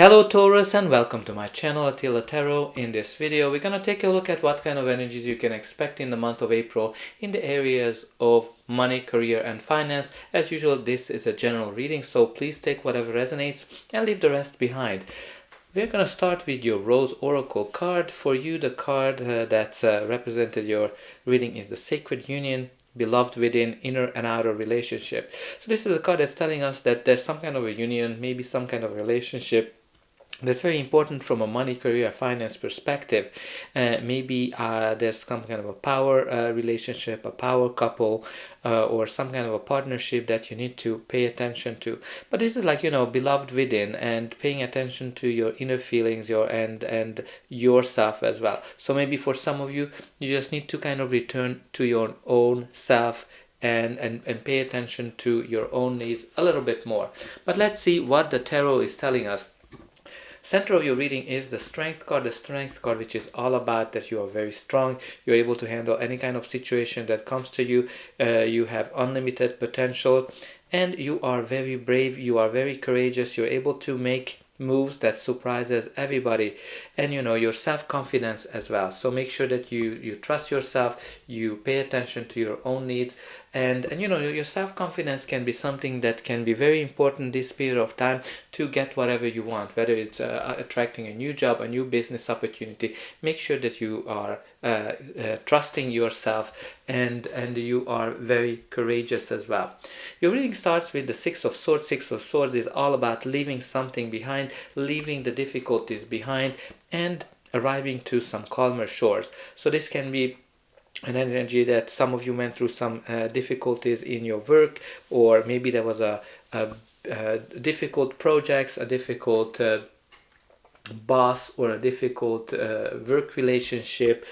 Hello Taurus and welcome to my channel Attila Tarot. In this video we're going to take a look at what kind of energies you can expect in the month of April in the areas of money, career and finance. As usual, this is a general reading, so please take whatever resonates and leave the rest behind. We're going to start with your Rose Oracle card. For you, the card that's represented your reading is the Sacred Union, beloved within, inner and outer relationship. So this is a card that's telling us that there's some kind of a union, maybe some kind of relationship that's very important from a money, career, finance perspective. Maybe there's some kind of a power relationship, a power couple, or some kind of a partnership that you need to pay attention to. But this is like, beloved within and paying attention to your inner feelings, and yourself as well. So maybe for some of you, you just need to kind of return to your own self and pay attention to your own needs a little bit more. But let's see what the tarot is telling us. Center of your reading is the Strength card, which is all about that you are very strong, you're able to handle any kind of situation that comes to you, you have unlimited potential, and you are very brave, you are very courageous, you're able to make moves that surprises everybody, and your self-confidence as well. So make sure that you trust yourself, you pay attention to your own needs, and your self-confidence can be something that can be very important this period of time to get whatever you want, whether it's attracting a new job, a new business opportunity. Make sure that you are trusting yourself and you are very courageous as well. Your reading starts with the Six of Swords. Six of Swords is all about leaving something behind, leaving the difficulties behind, and arriving to some calmer shores. So this can be an energy that some of you went through some difficulties in your work, or maybe there was a difficult projects, a difficult boss, or a difficult work relationship,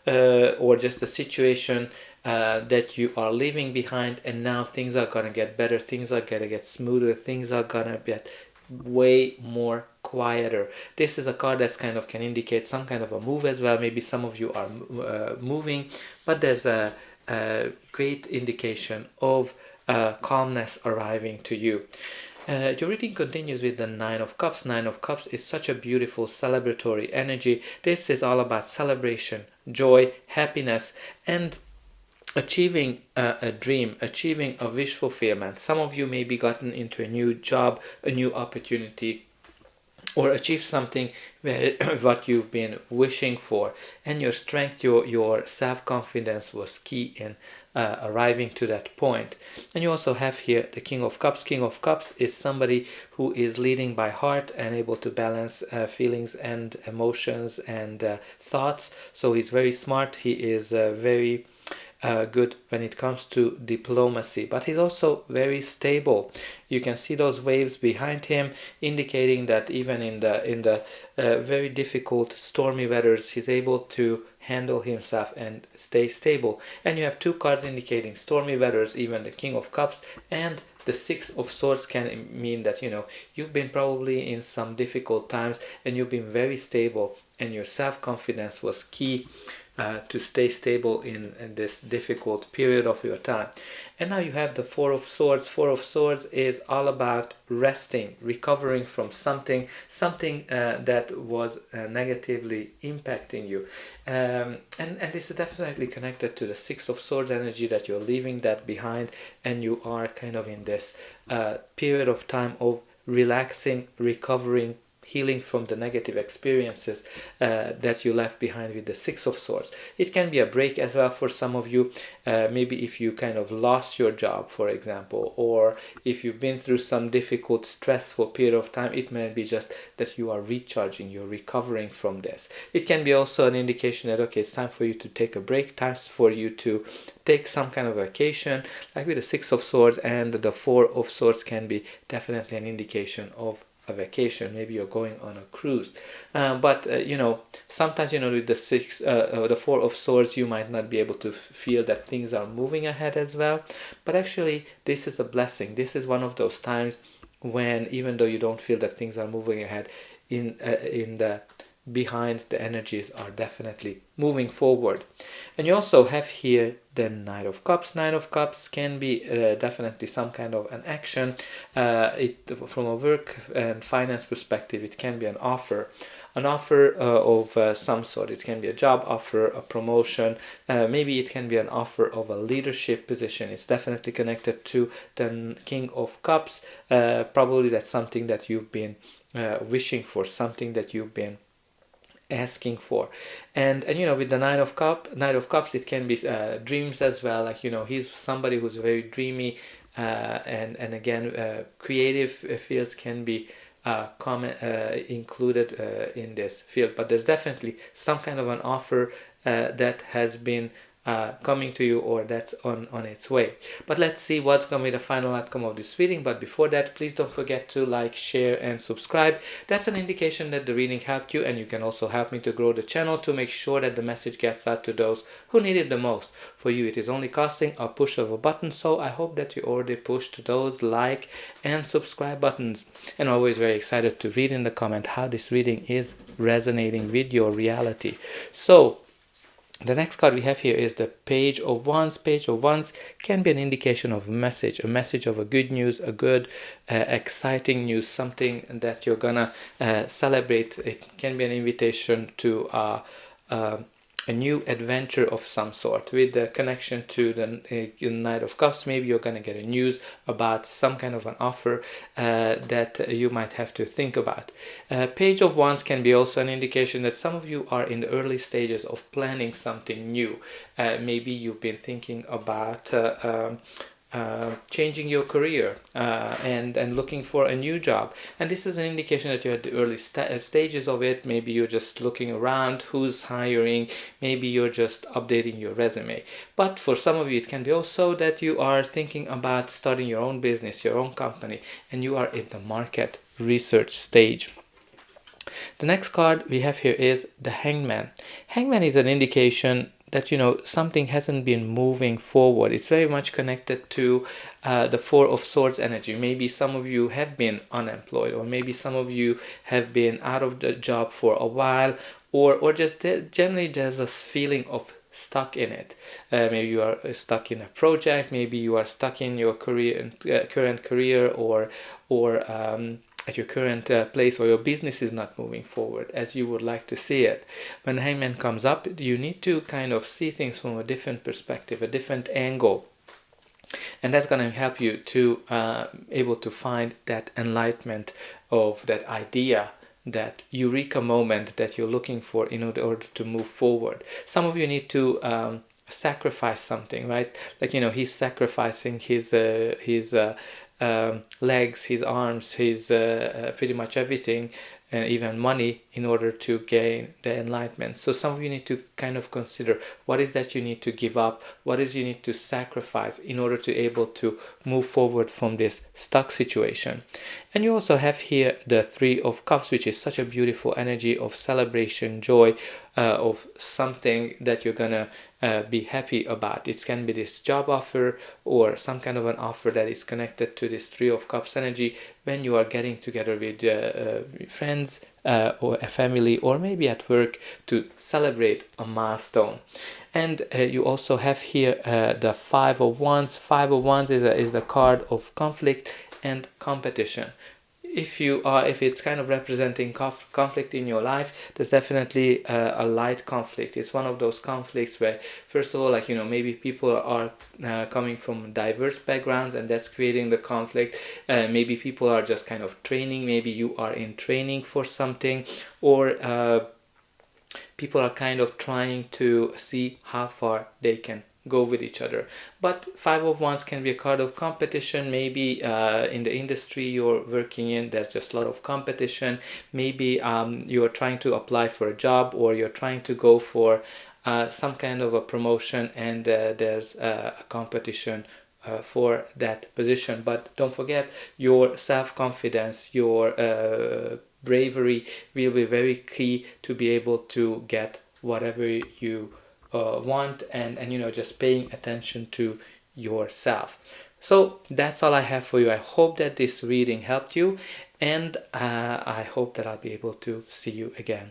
or just a situation that you are leaving behind, and now things are gonna get better, things are gonna get smoother, things are gonna get way more quieter. This is a card that's kind of can indicate some kind of a move as well. Maybe some of you are moving, but there's a great indication of calmness arriving to you. Your reading continues with the Nine of Cups. Nine of Cups is such a beautiful celebratory energy. This is all about celebration, joy, happiness, and achieving a dream, achieving a wish fulfillment. Some of you may be gotten into a new job, a new opportunity, or achieve something where what you've been wishing for, and your strength, your self-confidence was key in arriving to that point. And you also have here the King of Cups. King of Cups is somebody who is leading by heart and able to balance feelings and emotions and thoughts. So he's very smart, he is very good when it comes to diplomacy, but he's also very stable. You can see those waves behind him, indicating that even in the very difficult stormy weathers, he's able to handle himself and stay stable. And you have two cards indicating stormy weathers, even the King of Cups and the Six of Swords can mean that you've been probably in some difficult times and you've been very stable, and your self-confidence was key to stay stable in this difficult period of your time. And now you have the Four of Swords. Four of Swords is all about resting, recovering from something that was negatively impacting you. And this is definitely connected to the Six of Swords energy, that you're leaving that behind and you are kind of in this period of time of relaxing, recovering, healing from the negative experiences that you left behind with the Six of Swords. It can be a break as well for some of you. Maybe if you kind of lost your job, for example, or if you've been through some difficult, stressful period of time, it may be just that you are recharging, you're recovering from this. It can be also an indication that, okay, it's time for you to take a break, time for you to take some kind of vacation, like with the Six of Swords, and the Four of Swords can be definitely an indication of a vacation. Maybe you're going on a cruise, but sometimes with the Four of Swords, you might not be able to feel that things are moving ahead as well, but actually this is a blessing. This is one of those times when, even though you don't feel that things are moving ahead in the behind the energies are definitely moving forward. And you also have here the Knight of Cups. Knight of Cups can be definitely some kind of an action. From a work and finance perspective, it can be an offer of some sort. It can be a job offer, a promotion, maybe it can be an offer of a leadership position. It's definitely connected to the King of Cups. Probably that's something that you've been wishing for, something that you've been asking for. And with the Knight of Cups, it can be dreams as well. Like, he's somebody who's very dreamy, and again, creative fields can be included in this field. But there's definitely some kind of an offer that has been coming to you, or that's on its way. But let's see what's going to be the final outcome of this reading. But before that, please don't forget to like, share and subscribe. That's an indication that the reading helped you, and you can also help me to grow the channel to make sure that the message gets out to those who need it the most. For you, it is only costing a push of a button, so I hope that you already pushed those like and subscribe buttons. And always very excited to read in the comment how this reading is resonating with your reality. So the next card we have here is the Page of Wands. Page of Wands can be an indication of a message of a good news, a good, exciting news, something that you're gonna celebrate. It can be an invitation to a new adventure of some sort. With the connection to the Knight of Cups, maybe you're going to get a news about some kind of an offer that you might have to think about. Page of Wands can be also an indication that some of you are in the early stages of planning something new. Maybe you've been thinking about changing your career and looking for a new job, and this is an indication that you're at the early stages of it. Maybe you're just looking around who's hiring, maybe you're just updating your resume. But for some of you, it can be also that you are thinking about starting your own business, your own company, and you are in the market research stage. The next card we have here is the Hangman. Hangman is an indication that something hasn't been moving forward. It's very much connected to the Four of Swords energy. Maybe some of you have been unemployed, or maybe some of you have been out of the job for a while, or just generally there's a feeling of stuck in it. Maybe you are stuck in a project, maybe you are stuck in your career, current career, or at your current place, or your business is not moving forward as you would like to see it. When the Hangman comes up, you need to kind of see things from a different perspective, a different angle, and that's going to help you to able to find that enlightenment of that idea, that eureka moment that you're looking for in order to move forward. Some of you need to sacrifice something, right? Like, he's sacrificing his legs, his arms, his pretty much everything, and even money, in order to gain the enlightenment. So some of you need to kind of consider what is that you need to give up, what is you need to sacrifice in order to able to move forward from this stuck situation. And you also have here the Three of Cups, which is such a beautiful energy of celebration, joy, of something that you're gonna be happy about. It can be this job offer, or some kind of an offer that is connected to this Three of Cups energy, when you are getting together with friends, or a family, or maybe at work, to celebrate a milestone. And you also have here the Five of Wands. Five of Wands is the card of conflict and competition. If it's kind of representing conflict in your life, there's definitely a light conflict. It's one of those conflicts where, first of all, like, maybe people are coming from diverse backgrounds, and that's creating the conflict. Maybe people are just kind of training. Maybe you are in training for something, or people are kind of trying to see how far they can go with each other. But Five of Wands can be a card of competition. Maybe in the industry you're working in, there's just a lot of competition. Maybe you're trying to apply for a job, or you're trying to go for some kind of a promotion, and there's a competition for that position. But don't forget, your self-confidence, your bravery will be very key to be able to get whatever you want, and just paying attention to yourself. So that's all I have for you. I hope that this reading helped you, and I hope that I'll be able to see you again.